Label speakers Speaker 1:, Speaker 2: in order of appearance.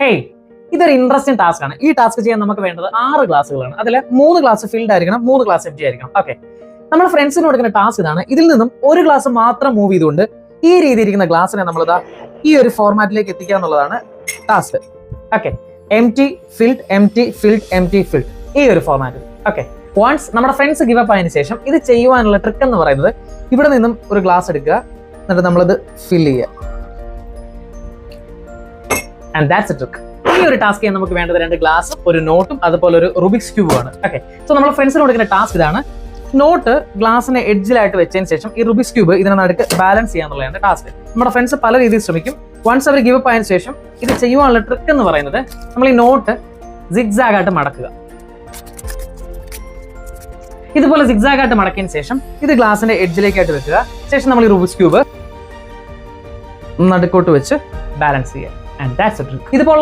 Speaker 1: Hey, ഇതൊരു interesting task ആണ്. ഈ ടാസ്ക് ചെയ്യാൻ നമുക്ക് വേണ്ടത് 6 ഗ്ലാസ്സുകളാണ്. അതിൽ 3 ഗ്ലാസ് ഫിൽഡ് ആയിരിക്കണം, 3 ഗ്ലാസ് എംപ്റ്റി ആയിരിക്കണം. ഓക്കെ, നമ്മൾ ഫ്രണ്ട്സിന് കൊടുക്കുന്ന ടാസ്ക് ഇതാണ്. ഇതിൽ നിന്നും ഒരു ഗ്ലാസ് മാത്രം മൂവ് ചെയ്തുകൊണ്ട് ഈ രീതി ഇരിക്കുന്ന ഗ്ലാസ്സിനെ നമ്മളിതാ ഈ ഒരു ഫോർമാറ്റിലേക്ക് എത്തിക്കുക എന്നുള്ളതാണ് task. Okay, എംറ്റി filled, എംറ്റി filled, എംറ്റി filled, ഈ ഒരു ഫോർമാറ്റ്. ഓക്കെ, വൺസ് നമ്മുടെ ഫ്രണ്ട്സ് ഗിവ് അപ്പ് ആയതിനു ശേഷം ഇത് ചെയ്യുവാനുള്ള ട്രിക്ക് എന്ന് പറയുന്നത് ഇവിടെ നിന്നും ഒരു ഗ്ലാസ് എടുക്കുക, എന്നിട്ട് നമ്മളിത് ഫിൽ ചെയ്യുക. And that's A trick. ഈ ഒരു ടാസ്ക് ചെയ്യാൻ നമുക്ക് വേണ്ടത് 2 ഗ്ലാസും ഒരു നോട്ടും അതുപോലെ ഒരു റുബിക്സ് ക്യൂബും ആണ്. ഓക്കെ, സോ നമ്മൾ ഫ്രണ്ട്സിന് കൊടുക്കുന്ന ടാസ്ക് ഇതാണ്. നോട്ട് ഗ്ലാസിനെ എഡ്ജിലായിട്ട് വെച്ചതിന് ശേഷം ഈ റുബിക്സ് ക്യൂബ് ഇതിനെ നടുക്ക് ബാലൻസ് ചെയ്യാന്നുള്ളതാണ് ടാസ്ക്. നമ്മുടെ ഫ്രണ്ട്സ് പല രീതിയിൽ ശ്രമിക്കും. വൺസ് അവർ ഗിവ് അപ്പ് ആയതിനു ശേഷം ഇത് ചെയ്യുവാനുള്ള ട്രിക്ക് എന്ന് പറയുന്നത് നമ്മൾ ഈ നോട്ട് സിഗ്സാഗ് ആയിട്ട് മടക്കുക. ഇതുപോലെ സിഗ്സാഗ് ആയിട്ട് മടക്കിയതിന് ശേഷം ഇത് ഗ്ലാസിന്റെ എഡ്ജിലേക്കായിട്ട് വെക്കുക. ശേഷം നമ്മൾ ഈ റുബിക്സ് ക്യൂബ് നടുക്കോട്ട് വെച്ച് ബാലൻസ് ചെയ്യുക. And that's A trick. ഇതുപോലെ